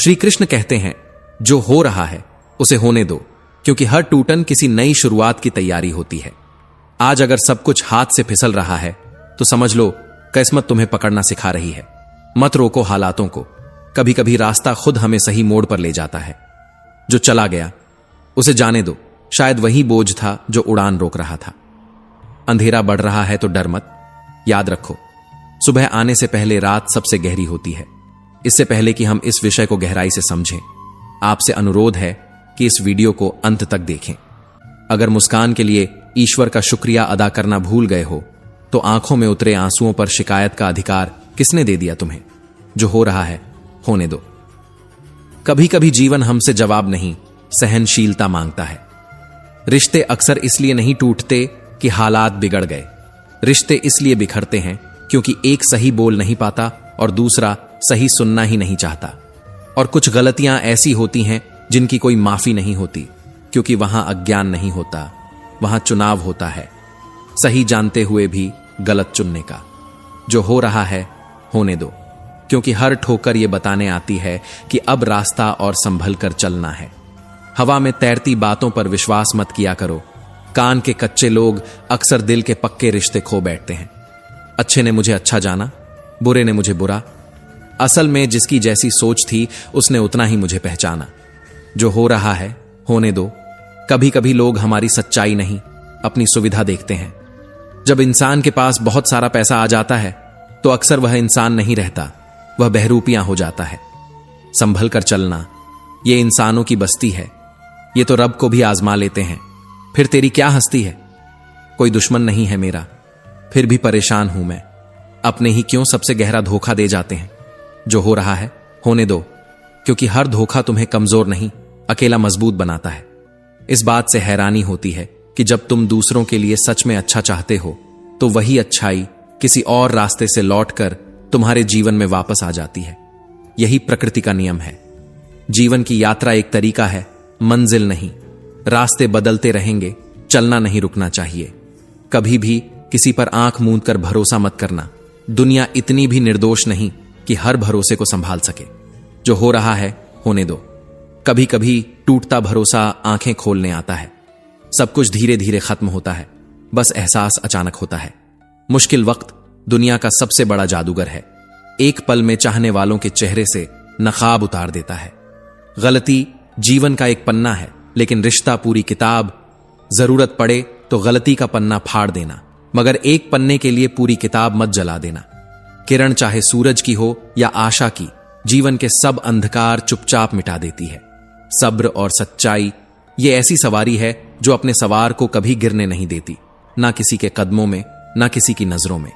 श्री कृष्ण कहते हैं, जो हो रहा है उसे होने दो, क्योंकि हर टूटन किसी नई शुरुआत की तैयारी होती है। आज अगर सब कुछ हाथ से फिसल रहा है तो समझ लो किस्मत तुम्हें पकड़ना सिखा रही है। मत रोको हालातों को, कभी कभी रास्ता खुद हमें सही मोड़ पर ले जाता है। जो चला गया उसे जाने दो, शायद वही बोझ था जो उड़ान रोक रहा था। अंधेरा बढ़ रहा है तो डर मत, याद रखो सुबह आने से पहले रात सबसे गहरी होती है। इससे पहले कि हम इस विषय को गहराई से समझें, आपसे अनुरोध है कि इस वीडियो को अंत तक देखें। अगर मुस्कान के लिए ईश्वर का शुक्रिया अदा करना भूल गए हो तो आंखों में उतरे आंसुओं पर शिकायत का अधिकार किसने दे दिया तुम्हें? जो हो रहा है होने दो। कभी कभी जीवन हमसे जवाब नहीं, सहनशीलता मांगता है। रिश्ते अक्सर इसलिए नहीं टूटते कि हालात बिगड़ गए। रिश्ते इसलिए बिखरते हैं क्योंकि एक सही बोल नहीं पाता और दूसरा सही सुनना ही नहीं चाहता। और कुछ गलतियां ऐसी होती हैं जिनकी कोई माफी नहीं होती, क्योंकि वहां अज्ञान नहीं होता, वहां चुनाव होता है, सही जानते हुए भी गलत चुनने का। जो हो रहा है होने दो, क्योंकि हर ठोकर यह बताने आती है कि अब रास्ता और संभल कर चलना है। हवा में तैरती बातों पर विश्वास मत किया करो। कान के कच्चे लोग अक्सर दिल के पक्के रिश्ते खो बैठते हैं। अच्छे ने मुझे अच्छा जाना, बुरे ने मुझे बुरा। असल में जिसकी जैसी सोच थी उसने उतना ही मुझे पहचाना। जो हो रहा है होने दो। कभी कभी लोग हमारी सच्चाई नहीं, अपनी सुविधा देखते हैं। जब इंसान के पास बहुत सारा पैसा आ जाता है तो अक्सर वह इंसान नहीं रहता, वह बहरूपियां हो जाता है। संभल कर चलना यह इंसानों की बस्ती है। ये तो रब को भी आजमा लेते हैं। फिर तेरी क्या हस्ती है? कोई दुश्मन नहीं है मेरा, फिर भी परेशान हूं मैं। अपने ही क्यों सबसे गहरा धोखा दे जाते हैं? जो हो रहा है होने दो, क्योंकि हर धोखा तुम्हें कमजोर नहीं, अकेला मजबूत बनाता है। इस बात से हैरानी होती है कि जब तुम दूसरों के लिए सच में अच्छा चाहते हो तो वही अच्छाई किसी और रास्ते से लौटकर तुम्हारे जीवन में वापस आ जाती है। यही प्रकृति का नियम है। जीवन की यात्रा एक तरीका है, मंजिल नहीं। रास्ते बदलते रहेंगे, चलना नहीं रुकना चाहिए। कभी भी किसी पर आंख मूंद कर भरोसा मत करना। दुनिया इतनी भी निर्दोष नहीं कि हर भरोसे को संभाल सके। जो हो रहा है होने दो। कभी कभी टूटता भरोसा आंखें खोलने आता है। सब कुछ धीरे धीरे खत्म होता है, बस एहसास अचानक होता है। मुश्किल वक्त दुनिया का सबसे बड़ा जादूगर है। एक पल में चाहने वालों के चेहरे से नकाब उतार देता है। गलती जीवन का एक पन्ना है, लेकिन रिश्ता पूरी किताब। जरूरत पड़े तो गलती का पन्ना फाड़ देना, मगर एक पन्ने के लिए पूरी किताब मत जला देना। किरण चाहे सूरज की हो या आशा की, जीवन के सब अंधकार चुपचाप मिटा देती है। सब्र और सच्चाई ये ऐसी सवारी है जो अपने सवार को कभी गिरने नहीं देती, ना किसी के कदमों में, ना किसी की नजरों में।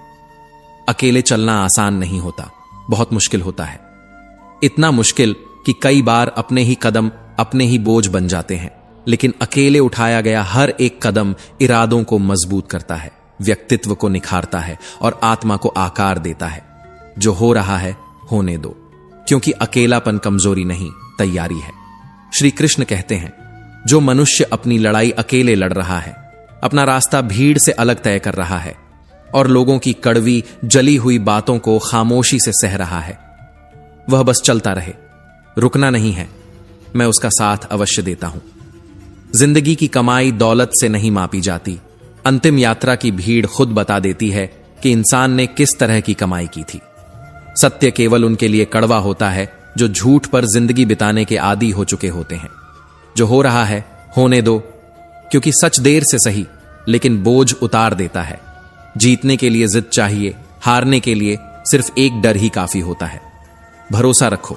अकेले चलना आसान नहीं होता, बहुत मुश्किल होता है। इतना मुश्किल कि कई बार अपने ही कदम अपने ही बोझ बन जाते हैं। लेकिन अकेले उठाया गया हर एक कदम इरादों को मजबूत करता है, व्यक्तित्व को निखारता है और आत्मा को आकार देता है। जो हो रहा है होने दो, क्योंकि अकेलापन कमजोरी नहीं, तैयारी है। श्री कृष्ण कहते हैं, जो मनुष्य अपनी लड़ाई अकेले लड़ रहा है, अपना रास्ता भीड़ से अलग तय कर रहा है और लोगों की कड़वी जली हुई बातों को खामोशी से सह रहा है, वह बस चलता रहे, रुकना नहीं है। मैं उसका साथ अवश्य देता हूं। जिंदगी की कमाई दौलत से नहीं मापी जाती। अंतिम यात्रा की भीड़ खुद बता देती है कि इंसान ने किस तरह की कमाई की थी। सत्य केवल उनके लिए कड़वा होता है जो झूठ पर जिंदगी बिताने के आदी हो चुके होते हैं। जो हो रहा है होने दो, क्योंकि सच देर से सही लेकिन बोझ उतार देता है। जीतने के लिए जिद चाहिए, हारने के लिए सिर्फ एक डर ही काफी होता है। भरोसा रखो,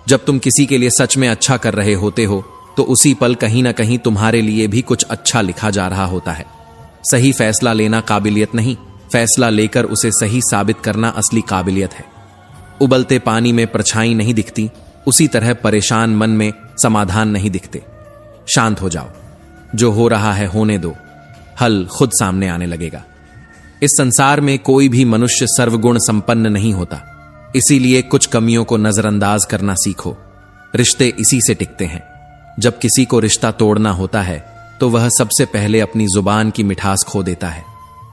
जब तुम किसी के लिए सच में अच्छा कर रहे होते हो तो उसी पल कहीं ना कहीं तुम्हारे लिए भी कुछ अच्छा लिखा जा रहा होता है। सही फैसला लेना काबिलियत नहीं, फैसला लेकर उसे सही साबित करना असली काबिलियत है। उबलते पानी में परछाई नहीं दिखती, उसी तरह परेशान मन में समाधान नहीं दिखते। शांत हो जाओ, जो हो रहा है होने दो, हल खुद सामने आने लगेगा। इस संसार में कोई भी मनुष्य सर्वगुण संपन्न नहीं होता, इसीलिए कुछ कमियों को नजरअंदाज करना सीखो। रिश्ते इसी से टिकते हैं। जब किसी को रिश्ता तोड़ना होता है तो वह सबसे पहले अपनी जुबान की मिठास खो देता है।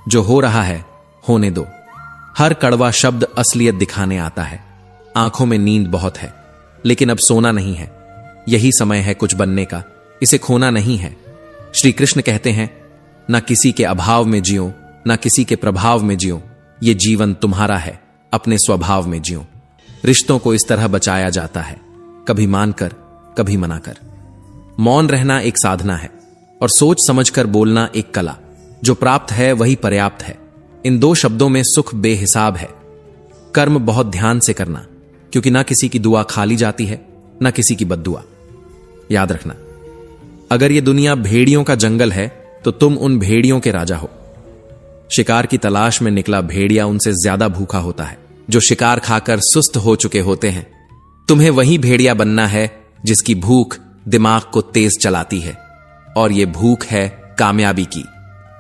जो हो रहा है होने दो। हर कड़वा शब्द असलियत दिखाने आता है। आंखों में नींद बहुत है, लेकिन अब सोना नहीं है। यही समय है कुछ बनने का, इसे खोना नहीं है। श्री कृष्ण कहते हैं, ना किसी के अभाव में जियो, ना किसी के प्रभाव में जियो। ये जीवन तुम्हारा है, अपने स्वभाव में जियो। रिश्तों को इस तरह बचाया जाता है, कभी मानकर, कभी मनाकर। मौन रहना एक साधना है और सोच समझकर बोलना एक कला। जो प्राप्त है वही पर्याप्त है। इन दो शब्दों में सुख बेहिसाब है। कर्म बहुत ध्यान से करना, क्योंकि ना किसी की दुआ खाली जाती है, ना किसी की बद्दुआ। याद रखना, अगर ये दुनिया भेड़ियों का जंगल है तो तुम उन भेड़ियों के राजा हो। शिकार की तलाश में निकला भेड़िया उनसे ज्यादा भूखा होता है, जो शिकार खाकर सुस्त हो चुके होते हैं। तुम्हें वही भेड़िया बनना है जिसकी भूख दिमाग को तेज चलाती है, और यह भूख है कामयाबी की।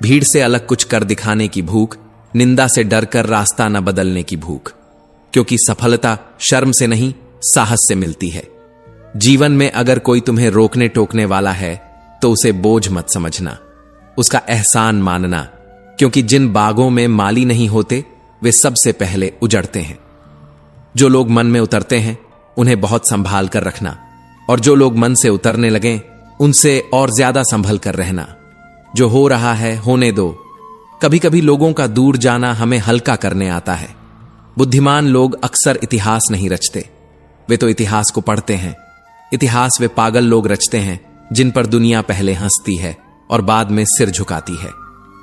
भीड़ से अलग कुछ कर दिखाने की भूख, निंदा से डरकर रास्ता न बदलने की भूख। क्योंकि सफलता शर्म से नहीं, साहस से मिलती है। जीवन में अगर कोई तुम्हें रोकने टोकने वाला है तो उसे बोझ मत समझना, उसका एहसान मानना। क्योंकि जिन बागों में माली नहीं होते वे सबसे पहले उजड़ते हैं। जो लोग मन में उतरते हैं उन्हें बहुत संभाल कर रखना, और जो लोग मन से उतरने लगें उनसे और ज्यादा संभल कर रहना। जो हो रहा है होने दो। कभी कभी लोगों का दूर जाना हमें हल्का करने आता है। बुद्धिमान लोग अक्सर इतिहास नहीं रचते, वे तो इतिहास को पढ़ते हैं। इतिहास वे पागल लोग रचते हैं जिन पर दुनिया पहले हंसती है और बाद में सिर झुकाती है।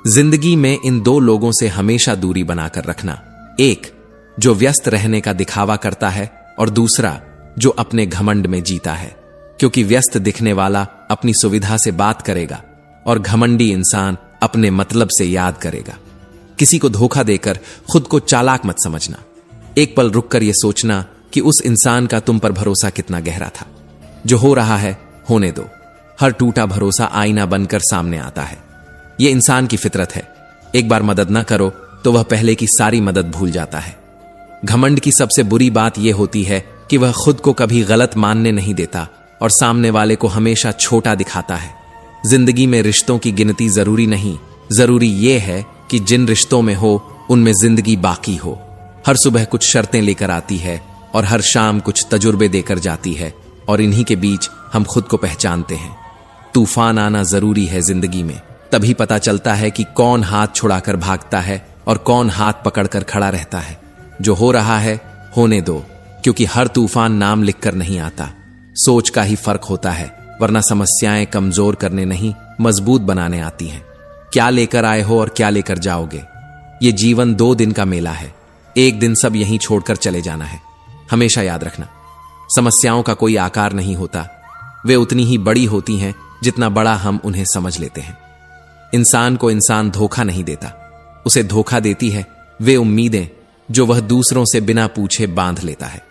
जिंदगी में इन दो लोगों से हमेशा दूरी बनाकर रखना। एक जो व्यस्त रहने का दिखावा करता है, और दूसरा जो अपने घमंड में जीता है। क्योंकि व्यस्त दिखने वाला अपनी सुविधा से बात करेगा और घमंडी इंसान अपने मतलब से याद करेगा। किसी को धोखा देकर खुद को चालाक मत समझना। एक पल रुककर यह सोचना कि उस इंसान का तुम पर भरोसा कितना गहरा था। जो हो रहा है होने दो। हर टूटा भरोसा आईना बनकर सामने आता है। यह इंसान की फितरत है। एक बार मदद ना करो तो वह पहले की सारी मदद भूल जाता है। घमंड की सबसे बुरी बात यह होती है कि वह खुद को कभी गलत मानने नहीं देता और सामने वाले को हमेशा छोटा दिखाता है। जिंदगी में रिश्तों की गिनती जरूरी नहीं, जरूरी यह है कि जिन रिश्तों में हो उनमें जिंदगी बाकी हो। हर सुबह कुछ शर्तें लेकर आती है और हर शाम कुछ तजुर्बे देकर जाती है, और इन्हीं के बीच हम खुद को पहचानते हैं। तूफान आना जरूरी है जिंदगी में, तभी पता चलता है कि कौन हाथ छुड़ाकर भागता है और कौन हाथ पकड़कर खड़ा रहता है। जो हो रहा है होने दो, क्योंकि हर तूफान नाम लिखकर नहीं आता। सोच का ही फर्क होता है, वरना समस्याएं कमजोर करने नहीं मजबूत बनाने आती हैं। क्या लेकर आए हो और क्या लेकर जाओगे? ये जीवन 2 दिन का मेला है। एक दिन सब यहीं छोड़कर चले जाना है। हमेशा याद रखना, समस्याओं का कोई आकार नहीं होता, वे उतनी ही बड़ी होती हैं जितना बड़ा हम उन्हें समझ लेते हैं। इंसान को इंसान धोखा नहीं देता, उसे धोखा देती है वे उम्मीदें जो वह दूसरों से बिना पूछे बांध लेता है।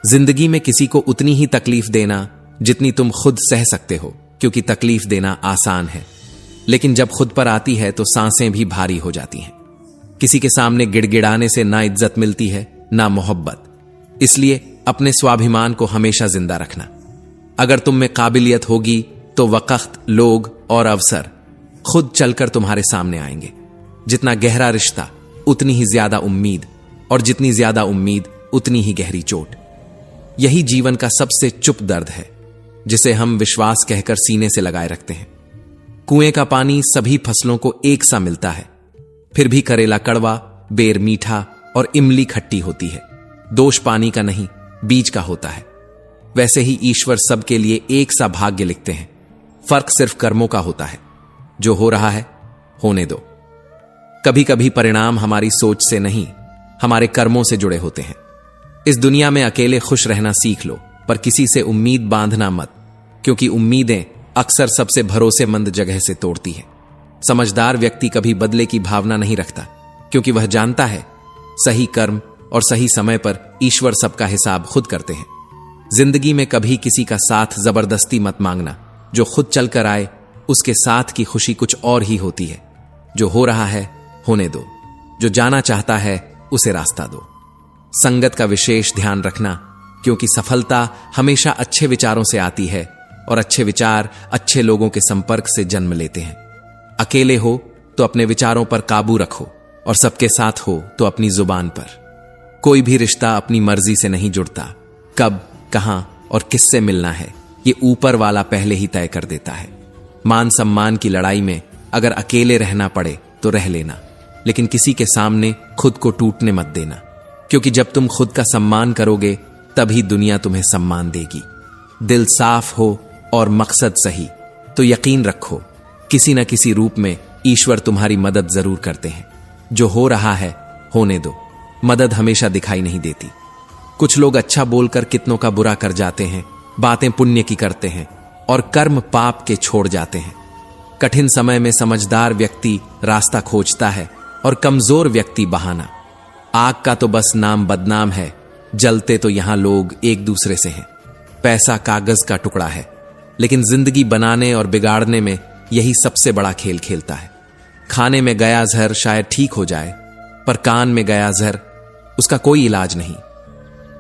जिंदगी में किसी को उतनी ही तकलीफ देना जितनी तुम खुद सह सकते हो, क्योंकि तकलीफ देना आसान है, लेकिन जब खुद पर आती है तो सांसें भी भारी हो जाती हैं। किसी के सामने गिड़गिड़ाने से ना इज्जत मिलती है ना मोहब्बत। इसलिए अपने स्वाभिमान को हमेशा जिंदा रखना। अगर तुम में काबिलियत होगी तो वक्त, लोग और अवसर खुद चलकर तुम्हारे सामने आएंगे। जितना गहरा रिश्ता उतनी ही ज्यादा उम्मीद, और जितनी ज्यादा उम्मीद उतनी ही गहरी चोट। यही जीवन का सबसे चुप दर्द है, जिसे हम विश्वास कहकर सीने से लगाए रखते हैं। कुएं का पानी सभी फसलों को एक सा मिलता है, फिर भी करेला कड़वा, बेर मीठा और इमली खट्टी होती है। दोष पानी का नहीं, बीज का होता है। वैसे ही ईश्वर सबके लिए एक सा भाग्य लिखते हैं, फर्क सिर्फ कर्मों का होता है। जो हो रहा है होने दो। कभी कभी परिणाम हमारी सोच से नहीं, हमारे कर्मों से जुड़े होते हैं। इस दुनिया में अकेले खुश रहना सीख लो, पर किसी से उम्मीद बांधना मत, क्योंकि उम्मीदें अक्सर सबसे भरोसेमंद जगह से तोड़ती हैं। समझदार व्यक्ति कभी बदले की भावना नहीं रखता, क्योंकि वह जानता है सही कर्म और सही समय पर ईश्वर सबका हिसाब खुद करते हैं। जिंदगी में कभी किसी का साथ जबरदस्ती मत मांगना। जो खुद चलकर आए उसके साथ की खुशी कुछ और ही होती है। जो हो रहा है होने दो। जो जाना चाहता है उसे रास्ता दो। संगत का विशेष ध्यान रखना, क्योंकि सफलता हमेशा अच्छे विचारों से आती है और अच्छे विचार अच्छे लोगों के संपर्क से जन्म लेते हैं। अकेले हो तो अपने विचारों पर काबू रखो, और सबके साथ हो तो अपनी जुबान पर। कोई भी रिश्ता अपनी मर्जी से नहीं जुड़ता। कब, कहां और किससे मिलना है ये ऊपर वाला पहले ही तय कर देता है। मान सम्मान की लड़ाई में अगर अकेले रहना पड़े तो रह लेना, लेकिन किसी के सामने खुद को टूटने मत देना, क्योंकि जब तुम खुद का सम्मान करोगे तभी दुनिया तुम्हें सम्मान देगी। दिल साफ हो और मकसद सही तो यकीन रखो किसी न किसी रूप में ईश्वर तुम्हारी मदद जरूर करते हैं। जो हो रहा है होने दो, मदद हमेशा दिखाई नहीं देती। कुछ लोग अच्छा बोलकर कितनों का बुरा कर जाते हैं, बातें पुण्य की करते हैं और कर्म पाप के छोड़ जाते हैं। कठिन समय में समझदार व्यक्ति रास्ता खोजता है और कमजोर व्यक्ति बहाना। आग का तो बस नाम बदनाम है, जलते तो यहां लोग एक दूसरे से हैं। पैसा कागज का टुकड़ा है, लेकिन जिंदगी बनाने और बिगाड़ने में यही सबसे बड़ा खेल खेलता है। खाने में गया जहर शायद ठीक हो जाए, पर कान में गया जहर उसका कोई इलाज नहीं।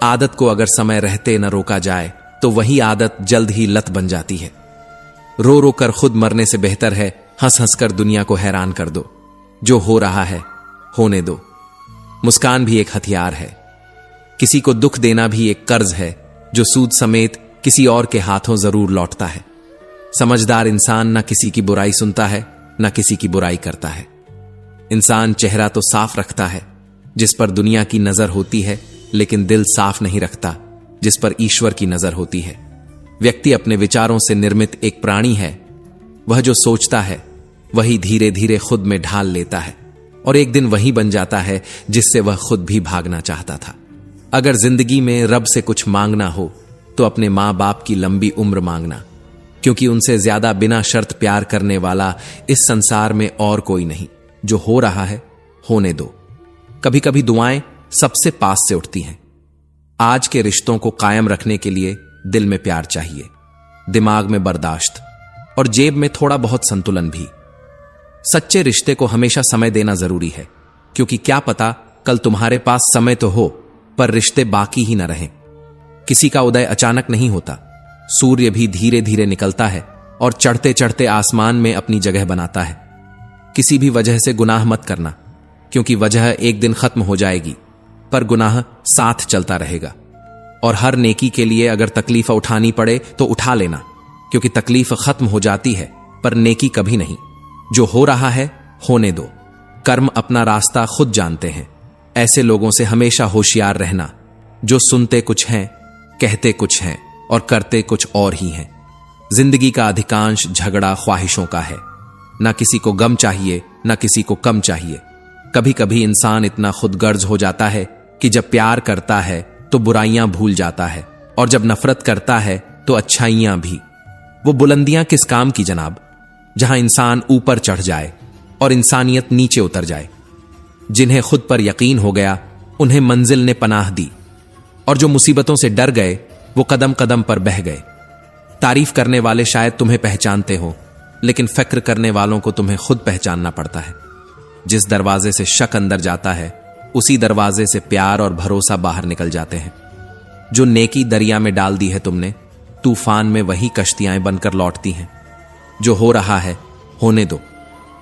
आदत को अगर समय रहते न रोका जाए तो वही आदत जल्द ही लत बन जाती है। रो रो कर खुद मरने से बेहतर है हंस हंस कर दुनिया को हैरान कर दो। जो हो रहा है होने दो। मुस्कान भी एक हथियार है। किसी को दुख देना भी एक कर्ज है जो सूद समेत किसी और के हाथों जरूर लौटता है। समझदार इंसान न किसी की बुराई सुनता है न किसी की बुराई करता है। इंसान चेहरा तो साफ रखता है जिस पर दुनिया की नजर होती है, लेकिन दिल साफ नहीं रखता जिस पर ईश्वर की नजर होती है। व्यक्ति अपने विचारों से निर्मित एक प्राणी है। वह जो सोचता है वही धीरे धीरे खुद में ढाल लेता है और एक दिन वही बन जाता है जिससे वह खुद भी भागना चाहता था। अगर जिंदगी में रब से कुछ मांगना हो तो अपने मां बाप की लंबी उम्र मांगना, क्योंकि उनसे ज्यादा बिना शर्त प्यार करने वाला इस संसार में और कोई नहीं। जो हो रहा है होने दो। कभी कभी दुआएं सबसे पास से उठती हैं। आज के रिश्तों को कायम रखने के लिए दिल में प्यार चाहिए, दिमाग में बर्दाश्त और जेब में थोड़ा बहुत संतुलन भी। सच्चे रिश्ते को हमेशा समय देना जरूरी है, क्योंकि क्या पता कल तुम्हारे पास समय तो हो पर रिश्ते बाकी ही न रहें। किसी का उदय अचानक नहीं होता। सूर्य भी धीरे धीरे निकलता है और चढ़ते चढ़ते आसमान में अपनी जगह बनाता है। किसी भी वजह से गुनाह मत करना, क्योंकि वजह एक दिन खत्म हो जाएगी, पर गुनाह साथ चलता रहेगा। और हर नेकी के लिए अगर तकलीफ उठानी पड़े तो उठा लेना, क्योंकि तकलीफ खत्म हो जाती है पर नेकी कभी नहीं। जो हो रहा है होने दो। कर्म अपना रास्ता खुद जानते हैं। ऐसे लोगों से हमेशा होशियार रहना जो सुनते कुछ हैं, कहते कुछ हैं और करते कुछ और ही हैं। जिंदगी का अधिकांश झगड़ा ख्वाहिशों का है। ना किसी को गम चाहिए ना किसी को कम चाहिए। कभी कभी इंसान इतना खुदगर्ज हो जाता है कि जब प्यार करता है तो बुराइयां भूल जाता है, और जब नफरत करता है तो अच्छाइयां भी। वो बुलंदियां किस काम की जनाब, जहां इंसान ऊपर चढ़ जाए और इंसानियत नीचे उतर जाए। जिन्हें खुद पर यकीन हो गया उन्हें मंजिल ने पनाह दी, और जो मुसीबतों से डर गए वो कदम कदम पर बह गए। तारीफ करने वाले शायद तुम्हें पहचानते हो, लेकिन फिक्र करने वालों को तुम्हें खुद पहचानना पड़ता है। जिस दरवाजे से शक अंदर जाता है उसी दरवाजे से प्यार और भरोसा बाहर निकल जाते हैं। जो नेकी दरिया में डाल दी है तुमने, तूफान में वही कश्तियां बनकर लौटती हैं। जो हो रहा है होने दो।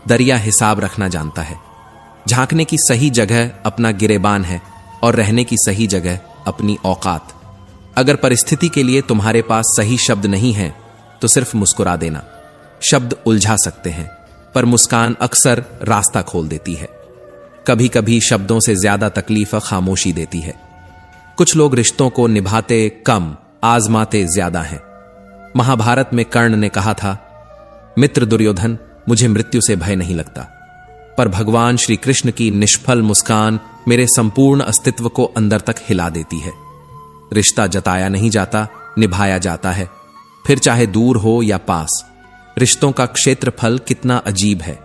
दरिया हिसाब रखना जानता है। झांकने की सही जगह अपना गिरेबान है और रहने की सही जगह अपनी औकात। अगर परिस्थिति के लिए तुम्हारे पास सही शब्द नहीं है तो सिर्फ मुस्कुरा देना। शब्द उलझा सकते हैं, पर मुस्कान अक्सर रास्ता खोल देती है। कभी कभी शब्दों से ज्यादा तकलीफ खामोशी देती है। कुछ लोग रिश्तों को निभाते कम, आजमाते ज्यादा हैं। महाभारत में कर्ण ने कहा था, मित्र दुर्योधन, मुझे मृत्यु से भय नहीं लगता, पर भगवान श्री कृष्ण की निष्फल मुस्कान मेरे संपूर्ण अस्तित्व को अंदर तक हिला देती है। रिश्ता जताया नहीं जाता, निभाया जाता है, फिर चाहे दूर हो या पास। रिश्तों का क्षेत्रफल कितना अजीब है।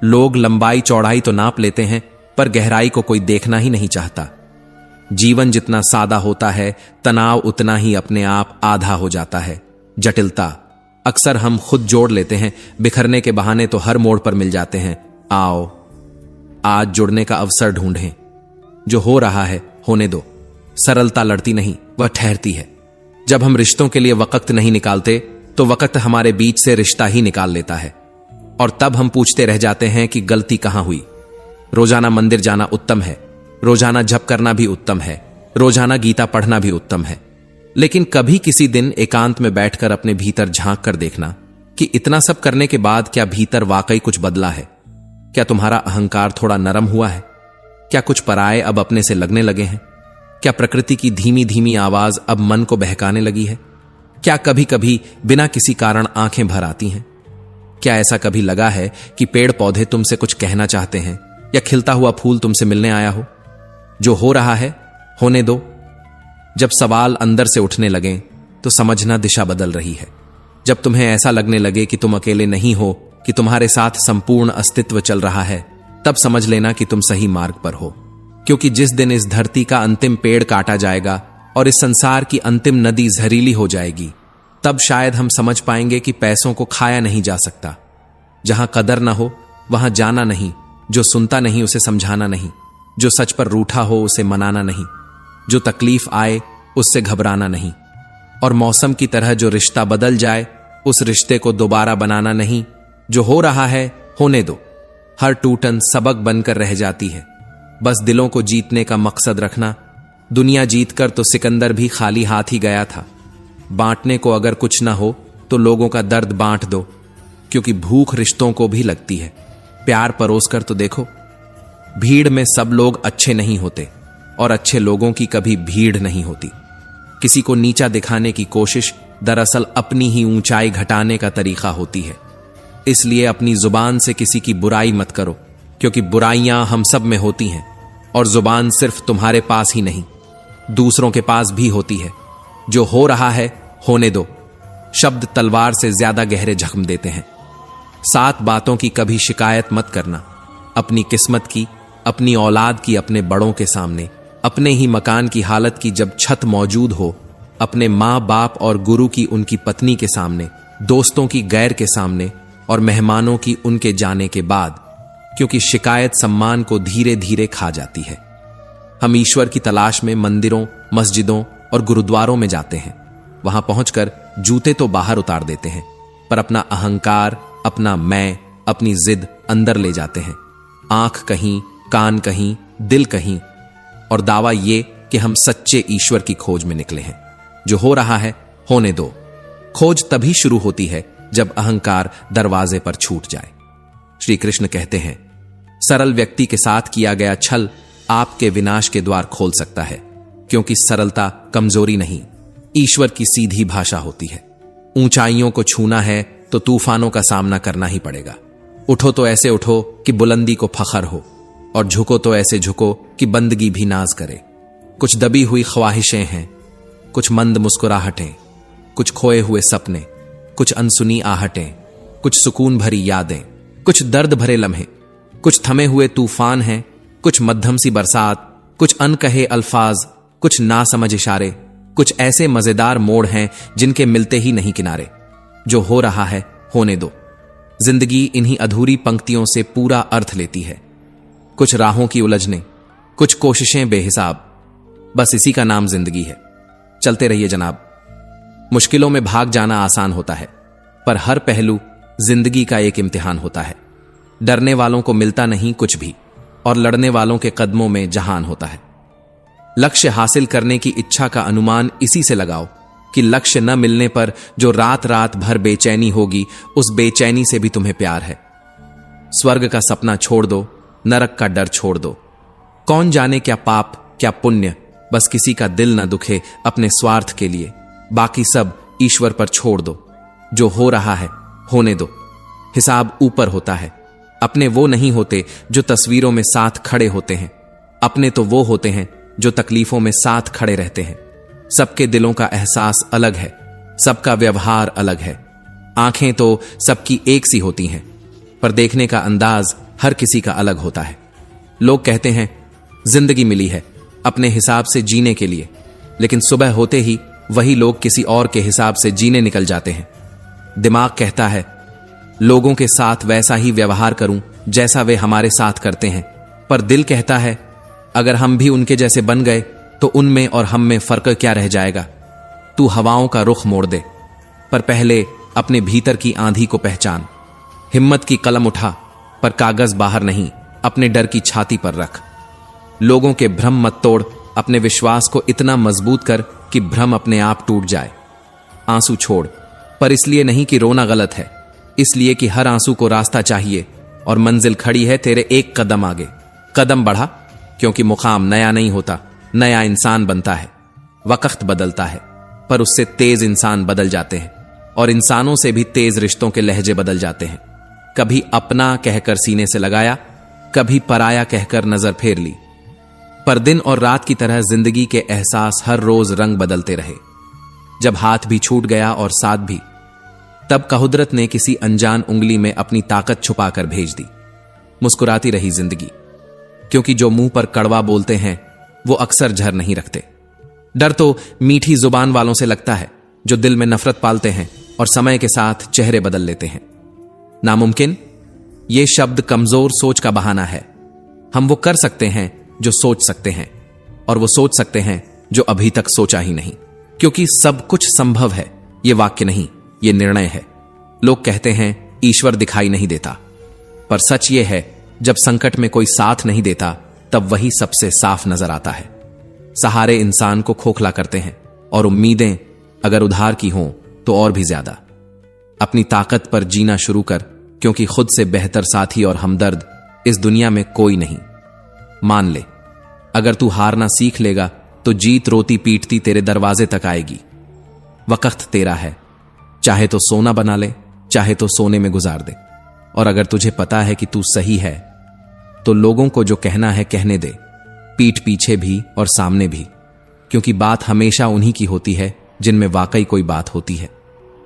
लोग लंबाई चौड़ाई तो नाप लेते हैं, पर गहराई को कोई देखना ही नहीं चाहता। जीवन जितना सादा होता है, तनाव उतना ही अपने आप आधा हो जाता है। जटिलता अक्सर हम खुद जोड़ लेते हैं, बिखरने के बहाने तो हर मोड़ पर मिल जाते हैं। आओ आज जुड़ने का अवसर ढूंढें। जो हो रहा है होने दो। सरलता लड़ती नहीं, वह ठहरती है। जब हम रिश्तों के लिए वक्त नहीं निकालते तो वक्त हमारे बीच से रिश्ता ही निकाल लेता है, और तब हम पूछते रह जाते हैं कि गलती कहां हुई। रोजाना मंदिर जाना उत्तम है, रोजाना जप करना भी उत्तम है, रोजाना गीता पढ़ना भी उत्तम है, लेकिन कभी किसी दिन एकांत में बैठकर अपने भीतर झांक कर देखना कि इतना सब करने के बाद क्या भीतर वाकई कुछ बदला है। क्या तुम्हारा अहंकार थोड़ा नरम हुआ है? क्या कुछ पराये अब अपने से लगने लगे हैं? क्या प्रकृति की धीमी धीमी आवाज अब मन को बहकाने लगी है? क्या कभी कभी बिना किसी कारण आंखें भर आती हैं? क्या ऐसा कभी लगा है कि पेड़ पौधे तुमसे कुछ कहना चाहते हैं या खिलता हुआ फूल तुमसे मिलने आया हो? जो हो रहा है होने दो। जब सवाल अंदर से उठने लगें तो समझना दिशा बदल रही है। जब तुम्हें ऐसा लगने लगे कि तुम अकेले नहीं हो, कि तुम्हारे साथ संपूर्ण अस्तित्व चल रहा है, तब समझ लेना कि तुम सही मार्ग पर हो। क्योंकि जिस दिन इस धरती का अंतिम पेड़ काटा जाएगा और इस संसार की अंतिम नदी जहरीली हो जाएगी, तब शायद हम समझ पाएंगे कि पैसों को खाया नहीं जा सकता। जहां कदर ना हो वहां जाना नहीं, जो सुनता नहीं उसे समझाना नहीं, जो सच पर रूठा हो उसे मनाना नहीं, जो तकलीफ आए उससे घबराना नहीं, और मौसम की तरह जो रिश्ता बदल जाए उस रिश्ते को दोबारा बनाना नहीं। जो हो रहा है होने दो। हर टूटन सबक बनकर रह जाती है। बस दिलों को जीतने का मकसद रखना। दुनिया जीतकर तो सिकंदर भी खाली हाथ ही गया था। बांटने को अगर कुछ ना हो तो लोगों का दर्द बांट दो, क्योंकि भूख रिश्तों को भी लगती है। प्यार परोस कर तो देखो। भीड़ में सब लोग अच्छे नहीं होते और अच्छे लोगों की कभी भीड़ नहीं होती। किसी को नीचा दिखाने की कोशिश दरअसल अपनी ही ऊंचाई घटाने का तरीका होती है। इसलिए अपनी जुबान से किसी की बुराई मत करो, क्योंकि बुराइयां हम सब में होती हैं और जुबान सिर्फ तुम्हारे पास ही नहीं, दूसरों के पास भी होती है। जो हो रहा है होने दो। शब्द तलवार से ज्यादा गहरे जख्म देते हैं। 7 बातों की कभी शिकायत मत करना। अपनी किस्मत की, अपनी औलाद की, अपने बड़ों के सामने, अपने ही मकान की हालत की जब छत मौजूद हो, अपने माँ बाप और गुरु की उनकी पत्नी के सामने, दोस्तों की गैर के सामने और मेहमानों की उनके जाने के बाद, क्योंकि शिकायत सम्मान को धीरे धीरे खा जाती है। हम ईश्वर की तलाश में मंदिरों, मस्जिदों और गुरुद्वारों में जाते हैं। वहां पहुंचकर जूते तो बाहर उतार देते हैं, पर अपना अहंकार, अपना मैं, अपनी जिद अंदर ले जाते हैं। आंख कहीं, कान कहीं, दिल कहीं, और दावा ये कि हम सच्चे ईश्वर की खोज में निकले हैं। जो हो रहा है होने दो। खोज तभी शुरू होती है जब अहंकार दरवाजे पर छूट जाए। श्री कृष्ण कहते हैं, सरल व्यक्ति के साथ किया गया छल आपके विनाश के द्वार खोल सकता है, क्योंकि सरलता कमजोरी नहीं, ईश्वर की सीधी भाषा होती है। ऊंचाइयों को छूना है तो तूफानों का सामना करना ही पड़ेगा। उठो तो ऐसे उठो कि बुलंदी को फखर हो, और झुको तो ऐसे झुको कि बंदगी भी नाज करे। कुछ दबी हुई ख्वाहिशें हैं, कुछ मंद मुस्कुराहटें, कुछ खोए हुए सपने, कुछ अनसुनी आहटें, कुछ सुकून भरी यादें, कुछ दर्द भरे लम्हे, कुछ थमे हुए तूफान हैं, कुछ मध्यम सी बरसात, कुछ अनकहे अल्फाज, कुछ नासमझ इशारे, कुछ ऐसे मजेदार मोड़ हैं जिनके मिलते ही नहीं किनारे। जो हो रहा है होने दो। जिंदगी इन्हीं अधूरी पंक्तियों से पूरा अर्थ लेती है। कुछ राहों की उलझने, कुछ कोशिशें बेहिसाब, बस इसी का नाम जिंदगी है। चलते रहिए जनाब। मुश्किलों में भाग जाना आसान होता है, पर हर पहलू जिंदगी का एक इम्तिहान होता है। डरने वालों को मिलता नहीं कुछ भी, और लड़ने वालों के कदमों में जहान होता है। लक्ष्य हासिल करने की इच्छा का अनुमान इसी से लगाओ कि लक्ष्य न मिलने पर जो रात रात भर बेचैनी होगी, उस बेचैनी से भी तुम्हें प्यार है। स्वर्ग का सपना छोड़ दो, नरक का डर छोड़ दो। कौन जाने क्या पाप क्या पुण्य, बस किसी का दिल न दुखे अपने स्वार्थ के लिए। बाकी सब ईश्वर पर छोड़ दो। जो हो रहा है होने दो। हिसाब ऊपर होता है। अपने वो नहीं होते जो तस्वीरों में साथ खड़े होते हैं, अपने तो वो होते हैं जो तकलीफों में साथ खड़े रहते हैं। सबके दिलों का एहसास अलग है, सबका व्यवहार अलग है। आंखें तो सबकी एक सी होती हैं, पर देखने का अंदाज हर किसी का अलग होता है। लोग कहते हैं जिंदगी मिली है अपने हिसाब से जीने के लिए, लेकिन सुबह होते ही वही लोग किसी और के हिसाब से जीने निकल जाते हैं। दिमाग कहता है लोगों के साथ वैसा ही व्यवहार करूं जैसा वे हमारे साथ करते हैं, पर दिल कहता है अगर हम भी उनके जैसे बन गए तो उनमें और हम में फर्क क्या रह जाएगा। तू हवाओं का रुख मोड़ दे, पर पहले अपने भीतर की आंधी को पहचान। हिम्मत की कलम उठा, पर कागज बाहर नहीं, अपने डर की छाती पर रख। लोगों के भ्रम मत तोड़, अपने विश्वास को इतना मजबूत कर कि भ्रम अपने आप टूट जाए। आंसू छोड़, पर इसलिए नहीं कि रोना गलत है, इसलिए कि हर आंसू को रास्ता चाहिए और मंजिल खड़ी है तेरे एक कदम आगे। कदम बढ़ा, क्योंकि मुकाम नया नहीं होता, नया इंसान बनता है। वक्त बदलता है, पर उससे तेज इंसान बदल जाते हैं, और इंसानों से भी तेज रिश्तों के लहजे बदल जाते हैं। कभी अपना कहकर सीने से लगाया, कभी पराया कहकर नजर फेर ली, पर दिन और रात की तरह जिंदगी के एहसास हर रोज रंग बदलते रहे। जब हाथ भी छूट गया और साथ भी, तब कहुदरत ने किसी अनजान उंगली में अपनी ताकत छुपाकर भेज दी। मुस्कुराती रही जिंदगी, क्योंकि जो मुंह पर कड़वा बोलते हैं वो अक्सर झर नहीं रखते। डर तो मीठी जुबान वालों से लगता है, जो दिल में नफरत पालते हैं और समय के साथ चेहरे बदल लेते हैं। नामुमकिन, ये शब्द कमजोर सोच का बहाना है। हम वो कर सकते हैं जो सोच सकते हैं, और वो सोच सकते हैं जो अभी तक सोचा ही नहीं। क्योंकि सब कुछ संभव है, ये वाक्य नहीं, ये निर्णय है। लोग कहते हैं ईश्वर दिखाई नहीं देता, पर सच ये है, जब संकट में कोई साथ नहीं देता तब वही सबसे साफ नजर आता है। सहारे इंसान को खोखला करते हैं, और उम्मीदें अगर उधार की हों तो और भी ज्यादा। अपनी ताकत पर जीना शुरू कर, क्योंकि खुद से बेहतर साथी और हमदर्द इस दुनिया में कोई नहीं। मान ले, अगर तू हारना सीख लेगा तो जीत रोती पीटती तेरे दरवाजे तक आएगी। वक्त तेरा है, चाहे तो सोना बना ले, चाहे तो सोने में गुजार दे। और अगर तुझे पता है कि तू सही है, तो लोगों को जो कहना है कहने दे, पीठ पीछे भी और सामने भी, क्योंकि बात हमेशा उन्हीं की होती है जिनमें वाकई कोई बात होती है।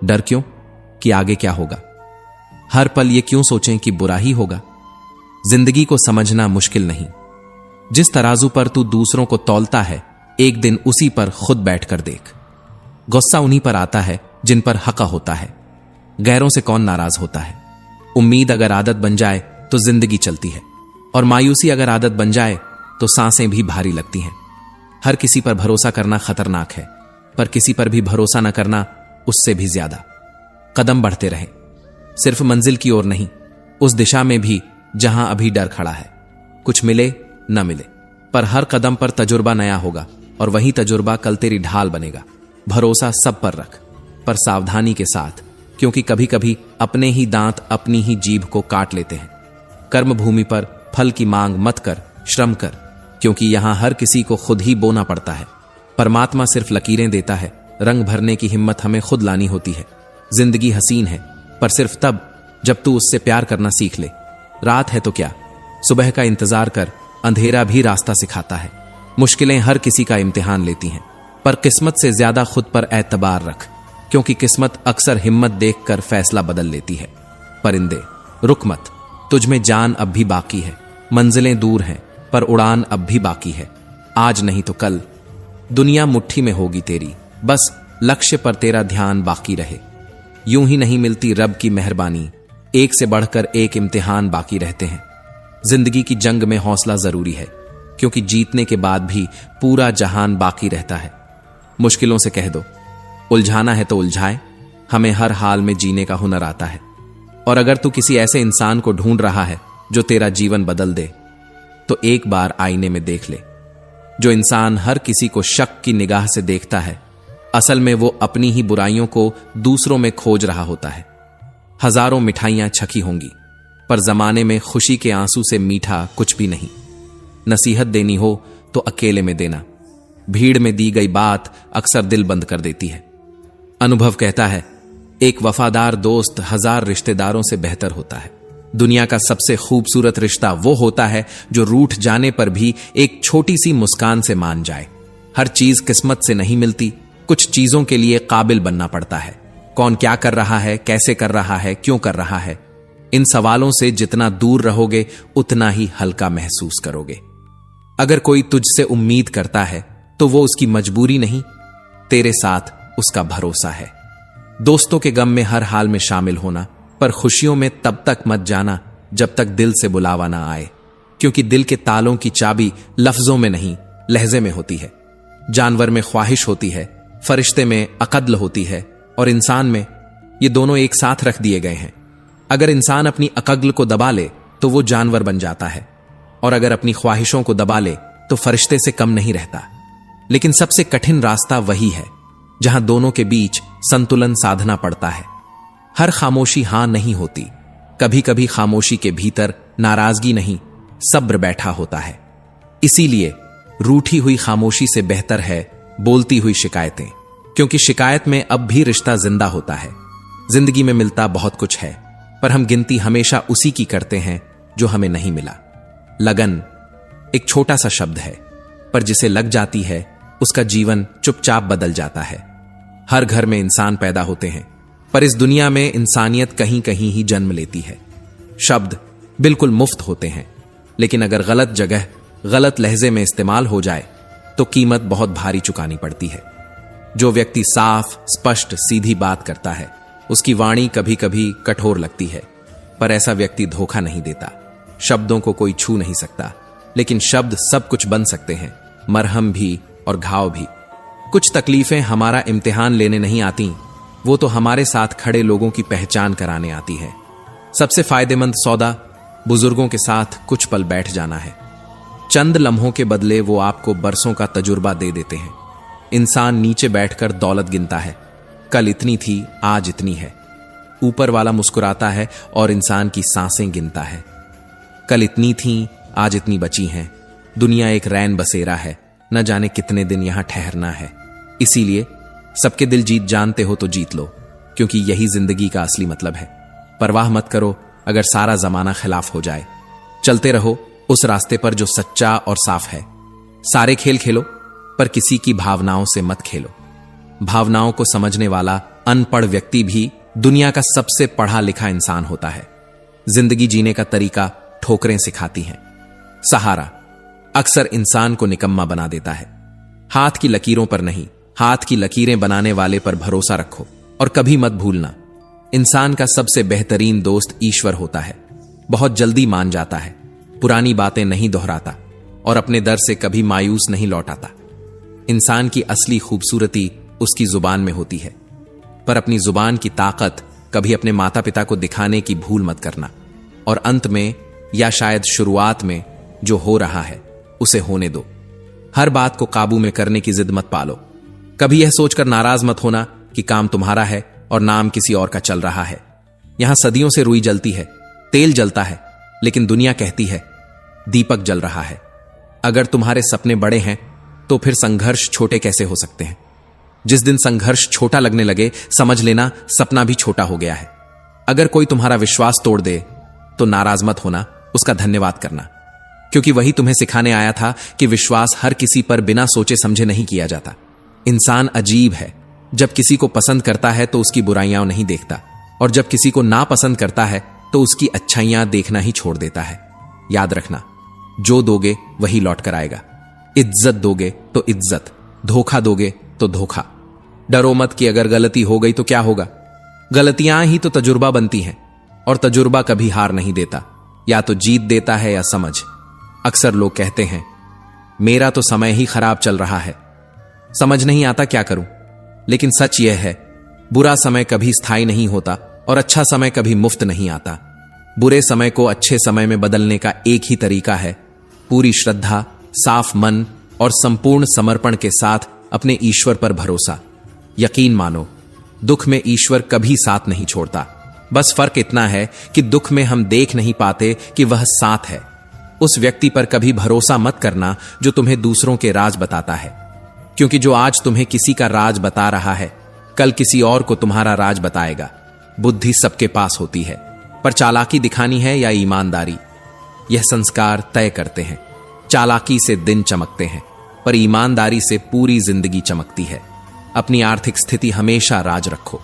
डर क्यों कि आगे क्या होगा? हर पल ये क्यों सोचें कि बुरा ही होगा? जिंदगी को समझना मुश्किल नहीं। जिस तराजू पर तू दूसरों को तौलता है, एक दिन उसी पर खुद बैठकर देख। गुस्सा उन्हीं पर आता है जिन पर हक होता है। गैरों से कौन नाराज होता है? उम्मीद अगर आदत बन जाए तो जिंदगी चलती है, और मायूसी अगर आदत बन जाए तो सांसें भी भारी लगती हैं। हर किसी पर भरोसा करना खतरनाक है, पर किसी पर भी भरोसा न करना उससे भी ज्यादा। कदम बढ़ते रहे, सिर्फ मंजिल की ओर नहीं, उस दिशा में भी जहां अभी डर खड़ा है। कुछ मिले न मिले, पर हर कदम पर तजुर्बा नया होगा, और वही तजुर्बा कल तेरी ढाल बनेगा। भरोसा सब पर रख, पर सावधानी के साथ, क्योंकि कभी कभी अपने ही दांत अपनी ही जीभ को काट लेते हैं। कर्म भूमि पर फल की मांग मत कर, श्रम कर, क्योंकि यहां हर किसी को खुद ही बोना पड़ता है। परमात्मा सिर्फ लकीरें देता है, रंग भरने की हिम्मत हमें खुद लानी होती है। जिंदगी हसीन है, पर सिर्फ तब जब तू उससे प्यार करना सीख ले। रात है तो क्या, सुबह का इंतजार कर, अंधेरा भी रास्ता सिखाता है। मुश्किलें हर किसी का इम्तिहान लेती हैं, पर किस्मत से ज्यादा खुद पर एतबार रख, क्योंकि किस्मत अक्सर हिम्मत देखकर फैसला बदल लेती है। परिंदे, रुक मत, तुझ में जान अब भी बाकी है। मंजिलें दूर हैं, पर उड़ान अब भी बाकी है। आज नहीं तो कल दुनिया मुट्ठी में होगी तेरी, बस लक्ष्य पर तेरा ध्यान बाकी रहे। यूं ही नहीं मिलती रब की मेहरबानी, एक से बढ़कर एक इम्तिहान बाकी रहते हैं। जिंदगी की जंग में हौसला जरूरी है, क्योंकि जीतने के बाद भी पूरा जहान बाकी रहता है। मुश्किलों से कह दो, उलझाना है तो उलझाए, हमें हर हाल में जीने का हुनर आता है। और अगर तू किसी ऐसे इंसान को ढूंढ रहा है जो तेरा जीवन बदल दे, तो एक बार आईने में देख ले। जो इंसान हर किसी को शक की निगाह से देखता है, असल में वो अपनी ही बुराइयों को दूसरों में खोज रहा होता है। हजारों मिठाइयां छकी होंगी, पर जमाने में खुशी के आंसू से मीठा कुछ भी नहीं। नसीहत देनी हो तो अकेले में देना, भीड़ में दी गई बात अक्सर दिल बंद कर देती है। अनुभव कहता है, एक वफादार दोस्त हजार रिश्तेदारों से बेहतर होता है। दुनिया का सबसे खूबसूरत रिश्ता वो होता है जो रूठ जाने पर भी एक छोटी सी मुस्कान से मान जाए। हर चीज किस्मत से नहीं मिलती, कुछ चीजों के लिए काबिल बनना पड़ता है। कौन क्या कर रहा है, कैसे कर रहा है, क्यों कर रहा है, इन सवालों से जितना दूर रहोगे उतना ही हल्का महसूस करोगे। अगर कोई तुझसे उम्मीद करता है तो वो उसकी मजबूरी नहीं, तेरे साथ उसका भरोसा है। दोस्तों के गम में हर हाल में शामिल होना, पर खुशियों में तब तक मत जाना जब तक दिल से बुलावा ना आए, क्योंकि दिल के तालों की चाबी लफ्जों में नहीं लहजे में होती है। जानवर में ख्वाहिश होती है, फरिश्ते में अकद्ल होती है, और इंसान में ये दोनों एक साथ रख दिए गए हैं। अगर इंसान अपनी अकद्ल को दबा ले तो वो जानवर बन जाता है, और अगर अपनी ख्वाहिशों को दबा ले तो फरिश्ते से कम नहीं रहता। लेकिन सबसे कठिन रास्ता वही है जहां दोनों के बीच संतुलन साधना पड़ता है। हर खामोशी हां नहीं होती। कभी कभी खामोशी के भीतर नाराजगी नहीं, सब्र बैठा होता है। इसीलिए रूठी हुई खामोशी से बेहतर है बोलती हुई शिकायतें, क्योंकि शिकायत में अब भी रिश्ता जिंदा होता है। जिंदगी में मिलता बहुत कुछ है, पर हम गिनती हमेशा उसी की करते हैं जो हमें नहीं मिला। लगन एक छोटा सा शब्द है, पर जिसे लग जाती है उसका जीवन चुपचाप बदल जाता है। हर घर में इंसान पैदा होते हैं, पर इस दुनिया में इंसानियत कहीं कहीं ही जन्म लेती है। शब्द बिल्कुल मुफ्त होते हैं, लेकिन अगर गलत जगह गलत लहजे में इस्तेमाल हो जाए तो कीमत बहुत भारी चुकानी पड़ती है। जो व्यक्ति साफ, स्पष्ट, सीधी बात करता है उसकी वाणी कभी कभी कठोर लगती है, पर ऐसा व्यक्ति धोखा नहीं देता। शब्दों को कोई छू नहीं सकता, लेकिन शब्द सब कुछ बन सकते हैं, मरहम भी और घाव भी। कुछ तकलीफें हमारा इम्तिहान लेने नहीं आती, वो तो हमारे साथ खड़े लोगों की पहचान कराने आती है। सबसे फायदेमंद सौदा बुजुर्गों के साथ कुछ पल बैठ जाना है। चंद लम्हों के बदले वो आपको बरसों का तजुर्बा दे देते हैं। इंसान नीचे बैठकर दौलत गिनता है, कल इतनी थी आज इतनी है। ऊपर वाला मुस्कुराता है और इंसान की सांसें गिनता है। कल इतनी थी आज इतनी बची हैं। दुनिया एक रैन बसेरा है, न जाने कितने दिन यहां ठहरना है। इसीलिए सबके दिल जीत जानते हो तो जीत लो, क्योंकि यही जिंदगी का असली मतलब है। परवाह मत करो अगर सारा जमाना खिलाफ हो जाए। चलते रहो उस रास्ते पर जो सच्चा और साफ है। सारे खेल खेलो, पर किसी की भावनाओं से मत खेलो। भावनाओं को समझने वाला अनपढ़ व्यक्ति भी दुनिया का सबसे पढ़ा लिखा इंसान होता है। जिंदगी जीने का तरीका ठोकरें सिखाती हैं। सहारा अक्सर इंसान को निकम्मा बना देता है। हाथ की लकीरों पर नहीं, हाथ की लकीरें बनाने वाले पर भरोसा रखो। और कभी मत भूलना, इंसान का सबसे बेहतरीन दोस्त ईश्वर होता है। बहुत जल्दी मान जाता है, पुरानी बातें नहीं दोहराता और अपने दर से कभी मायूस नहीं लौटाता। इंसान की असली खूबसूरती उसकी जुबान में होती है, पर अपनी जुबान की ताकत कभी अपने माता पिता को दिखाने की भूल मत करना। और अंत में या शायद शुरुआत में जो हो रहा है उसे होने दो। हर बात को काबू में करने की जिद मत पालो। कभी यह सोचकर नाराज मत होना कि काम तुम्हारा है और नाम किसी और का चल रहा है। यहां सदियों से रुई जलती है, तेल जलता है, लेकिन दुनिया कहती है दीपक जल रहा है। अगर तुम्हारे सपने बड़े हैं तो फिर संघर्ष छोटे कैसे हो सकते हैं? जिस दिन संघर्ष छोटा लगने लगे, समझ लेना सपना भी छोटा हो गया है। अगर कोई तुम्हारा विश्वास तोड़ दे तो नाराज मत होना, उसका धन्यवाद करना, क्योंकि वही तुम्हें सिखाने आया था कि विश्वास हर किसी पर बिना सोचे समझे नहीं किया जाता। इंसान अजीब है, जब किसी को पसंद करता है तो उसकी बुराइयां नहीं देखता, और जब किसी को नापसंद करता है तो उसकी अच्छाइयां देखना ही छोड़ देता है। याद रखना, जो दोगे वही लौट कर आएगा। इज्जत दोगे तो इज्जत, धोखा दोगे तो धोखा। डरो मत कि अगर गलती हो गई तो क्या होगा। गलतियां ही तो तजुर्बा बनती हैं, और तजुर्बा कभी हार नहीं देता, या तो जीत देता है या समझ। अक्सर लोग कहते हैं मेरा तो समय ही खराब चल रहा है, समझ नहीं आता क्या करूं। लेकिन सच यह है, बुरा समय कभी स्थायी नहीं होता और अच्छा समय कभी मुफ्त नहीं आता। बुरे समय को अच्छे समय में बदलने का एक ही तरीका है, पूरी श्रद्धा, साफ मन और संपूर्ण समर्पण के साथ अपने ईश्वर पर भरोसा। यकीन मानो, दुख में ईश्वर कभी साथ नहीं छोड़ता। बस फर्क इतना है कि दुख में हम देख नहीं पाते कि वह साथ है। उस व्यक्ति पर कभी भरोसा मत करना जो तुम्हें दूसरों के राज बताता है, क्योंकि जो आज तुम्हें किसी का राज बता रहा है कल किसी और को तुम्हारा राज बताएगा। बुद्धि सबके पास होती है, पर चालाकी दिखानी है या ईमानदारी, यह संस्कार तय करते हैं। चालाकी से दिन चमकते हैं, पर ईमानदारी से पूरी जिंदगी चमकती है। अपनी आर्थिक स्थिति हमेशा राज रखो।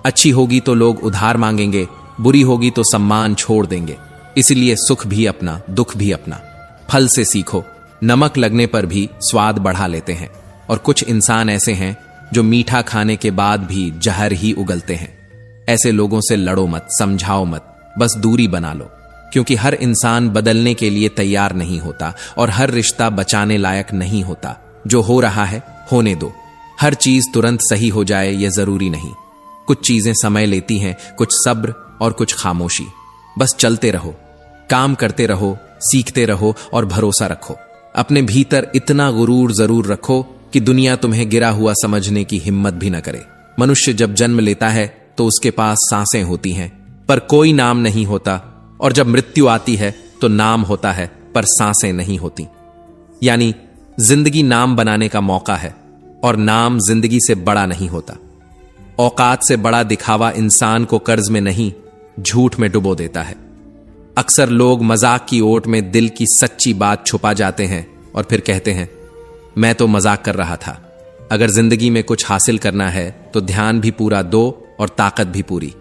अच्छी होगी तो लोग उधार मांगेंगे, बुरी होगी तो सम्मान छोड़ देंगे। इसलिए सुख भी अपना, दुख भी अपना। फल से सीखो, नमक लगने पर भी स्वाद बढ़ा लेते हैं, और कुछ इंसान ऐसे हैं जो मीठा खाने के बाद भी जहर ही उगलते हैं। ऐसे लोगों से लड़ो मत, समझाओ मत, बस दूरी बना लो, क्योंकि हर इंसान बदलने के लिए तैयार नहीं होता और हर रिश्ता बचाने लायक नहीं होता। जो हो रहा है होने दो। हर चीज तुरंत सही हो जाए यह जरूरी नहीं। कुछ चीजें समय लेती हैं, कुछ सब्र और कुछ खामोशी। बस चलते रहो, काम करते रहो, सीखते रहो और भरोसा रखो। अपने भीतर इतना गुरूर जरूर रखो कि दुनिया तुम्हें गिरा हुआ समझने की हिम्मत भी न करे। मनुष्य जब जन्म लेता है तो उसके पास सांसें होती हैं, पर कोई नाम नहीं होता, और जब मृत्यु आती है तो नाम होता है, पर सांसें नहीं होती। यानी जिंदगी नाम बनाने का मौका है, और नाम जिंदगी से बड़ा नहीं होता। औकात से बड़ा दिखावा इंसान को कर्ज में नहीं, झूठ में डुबो देता है। अक्सर लोग मजाक की ओट में दिल की सच्ची बात छुपा जाते हैं और फिर कहते हैं, मैं तो मजाक कर रहा था। अगर जिंदगी में कुछ हासिल करना है तो ध्यान भी पूरा दो और ताकत भी पूरी।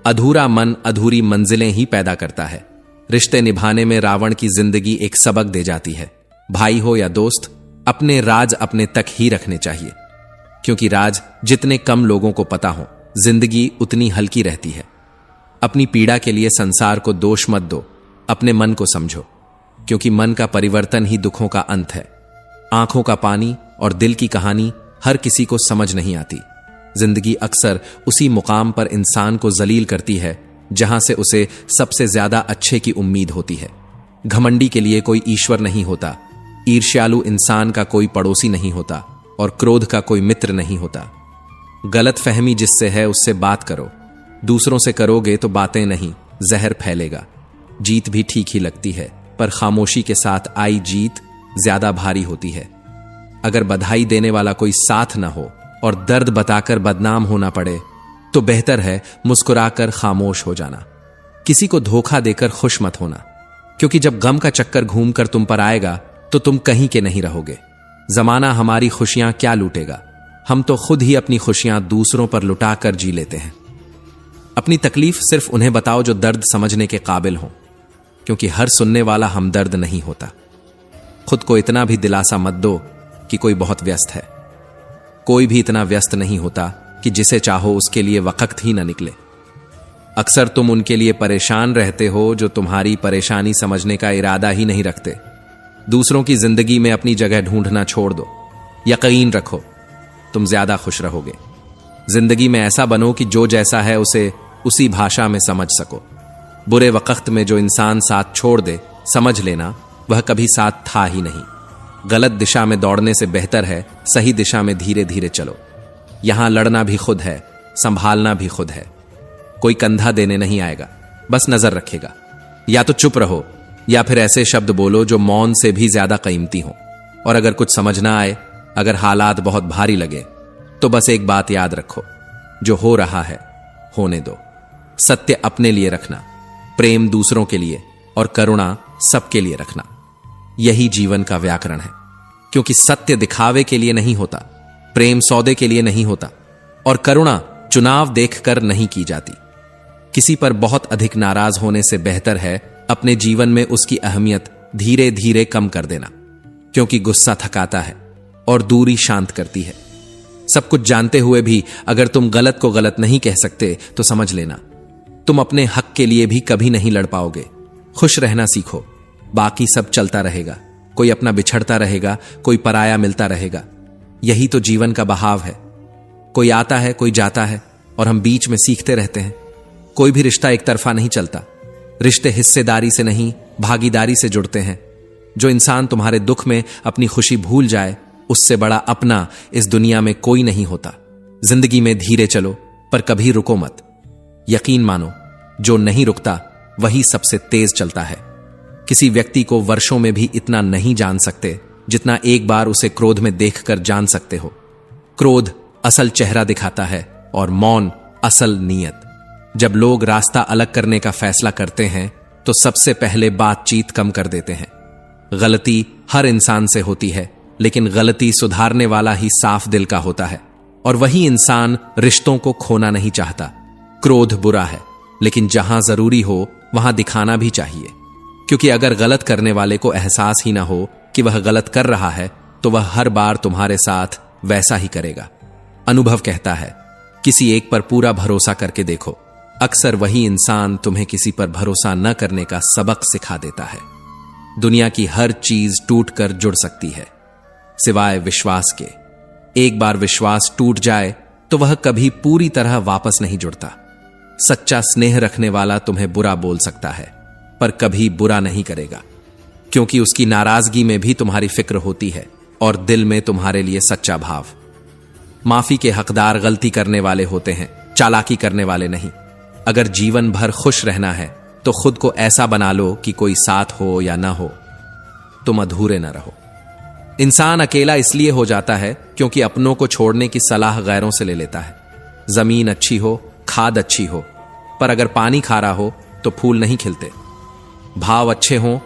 अधूरा मन अधूरी मंजिलें ही पैदा करता है। रिश्ते निभाने में रावण की जिंदगी एक सबक दे जाती है। भाई हो या दोस्त, अपने राज अपने तक ही रखने चाहिए, क्योंकि राज जितने कम लोगों को पता हो, जिंदगी उतनी हल्की रहती है। अपनी पीड़ा के लिए संसार को दोष मत दो, अपने मन को समझो, क्योंकि मन का परिवर्तन ही दुखों का अंत है। आंखों का पानी और दिल की कहानी हर किसी को समझ नहीं आती। जिंदगी अक्सर उसी मुकाम पर इंसान को जलील करती है जहां से उसे सबसे ज्यादा अच्छे की उम्मीद होती है। घमंडी के लिए कोई ईश्वर नहीं होता, ईर्ष्यालु इंसान का कोई पड़ोसी नहीं होता, और क्रोध का कोई मित्र नहीं होता। गलत फहमी जिससे है उससे बात करो, दूसरों से करोगे तो बातें नहीं, जहर फैलेगा। जीत भी ठीक ही लगती है, पर खामोशी के साथ आई जीत ज्यादा भारी होती है। अगर बधाई देने वाला कोई साथ न हो और दर्द बताकर बदनाम होना पड़े, तो बेहतर है मुस्कुराकर खामोश हो जाना। किसी को धोखा देकर खुश मत होना, क्योंकि जब गम का चक्कर घूमकर तुम पर आएगा तो तुम कहीं के नहीं रहोगे। जमाना हमारी खुशियां क्या लूटेगा, हम तो खुद ही अपनी खुशियां दूसरों पर लुटाकर जी लेते हैं। अपनी तकलीफ सिर्फ उन्हें बताओ जो दर्द समझने के काबिल हो, क्योंकि हर सुनने वाला हमदर्द नहीं होता। खुद को इतना भी दिलासा मत दो कि कोई बहुत व्यस्त है। कोई भी इतना व्यस्त नहीं होता कि जिसे चाहो उसके लिए वक्त ही ना निकले। अक्सर तुम उनके लिए परेशान रहते हो जो तुम्हारी परेशानी समझने का इरादा ही नहीं रखते। दूसरों की जिंदगी में अपनी जगह ढूंढना छोड़ दो। यकीन रखो, तुम ज्यादा खुश रहोगे। जिंदगी में ऐसा बनो कि जो जैसा है उसे उसी भाषा में समझ सको। बुरे वक्त में जो इंसान साथ छोड़ दे, समझ लेना वह कभी साथ था ही नहीं। गलत दिशा में दौड़ने से बेहतर है सही दिशा में धीरे धीरे चलो। यहां लड़ना भी खुद है, संभालना भी खुद है। कोई कंधा देने नहीं आएगा, बस नजर रखेगा। या तो चुप रहो या फिर ऐसे शब्द बोलो जो मौन से भी ज्यादा कीमती हो। और अगर कुछ समझ ना आए, अगर हालात बहुत भारी लगे, तो बस एक बात याद रखो, जो हो रहा है होने दो। सत्य अपने लिए रखना, प्रेम दूसरों के लिए, और करुणा सबके लिए रखना। यही जीवन का व्याकरण है, क्योंकि सत्य दिखावे के लिए नहीं होता, प्रेम सौदे के लिए नहीं होता, और करुणा चुनाव देखकर नहीं की जाती। किसी पर बहुत अधिक नाराज होने से बेहतर है अपने जीवन में उसकी अहमियत धीरे धीरे कम कर देना, क्योंकि गुस्सा थकाता है और दूरी शांत करती है। सब कुछ जानते हुए भी अगर तुम गलत को गलत नहीं कह सकते तो समझ लेना तुम अपने हक के लिए भी कभी नहीं लड़ पाओगे। खुश रहना सीखो, बाकी सब चलता रहेगा। कोई अपना बिछड़ता रहेगा, कोई पराया मिलता रहेगा। यही तो जीवन का बहाव है। कोई आता है, कोई जाता है, और हम बीच में सीखते रहते हैं। कोई भी रिश्ता एक तरफा नहीं चलता। रिश्ते हिस्सेदारी से नहीं, भागीदारी से जुड़ते हैं। जो इंसान तुम्हारे दुख में अपनी खुशी भूल जाए, उससे बड़ा अपना इस दुनिया में कोई नहीं होता। जिंदगी में धीरे चलो, पर कभी रुको मत। यकीन मानो, जो नहीं रुकता वही सबसे तेज चलता है। किसी व्यक्ति को वर्षों में भी इतना नहीं जान सकते जितना एक बार उसे क्रोध में देखकर जान सकते हो। क्रोध असल चेहरा दिखाता है और मौन असल नीयत। जब लोग रास्ता अलग करने का फैसला करते हैं तो सबसे पहले बातचीत कम कर देते हैं। गलती हर इंसान से होती है, लेकिन गलती सुधारने वाला ही साफ दिल का होता है, और वही इंसान रिश्तों को खोना नहीं चाहता। क्रोध बुरा है, लेकिन जहां जरूरी हो वहां दिखाना भी चाहिए, क्योंकि अगर गलत करने वाले को एहसास ही ना हो कि वह गलत कर रहा है, तो वह हर बार तुम्हारे साथ वैसा ही करेगा। अनुभव कहता है, किसी एक पर पूरा भरोसा करके देखो, अक्सर वही इंसान तुम्हें किसी पर भरोसा न करने का सबक सिखा देता है। दुनिया की हर चीज टूटकर जुड़ सकती है, सिवाय विश्वास के। एक बार विश्वास टूट जाए तो वह कभी पूरी तरह वापस नहीं जुड़ता। सच्चा स्नेह रखने वाला तुम्हें बुरा बोल सकता है, पर कभी बुरा नहीं करेगा, क्योंकि उसकी नाराजगी में भी तुम्हारी फिक्र होती है और दिल में तुम्हारे लिए सच्चा भाव। माफी के हकदार गलती करने वाले होते हैं, चालाकी करने वाले नहीं। अगर जीवन भर खुश रहना है तो खुद को ऐसा बना लो कि कोई साथ हो या ना हो, तुम अधूरे न रहो। इंसान अकेला इसलिए हो जाता है क्योंकि अपनों को छोड़ने की सलाह गैरों से ले लेता है। जमीन अच्छी हो, खाद अच्छी हो, पर अगर पानी खारा हो तो फूल नहीं खिलते। भाव अच्छे हों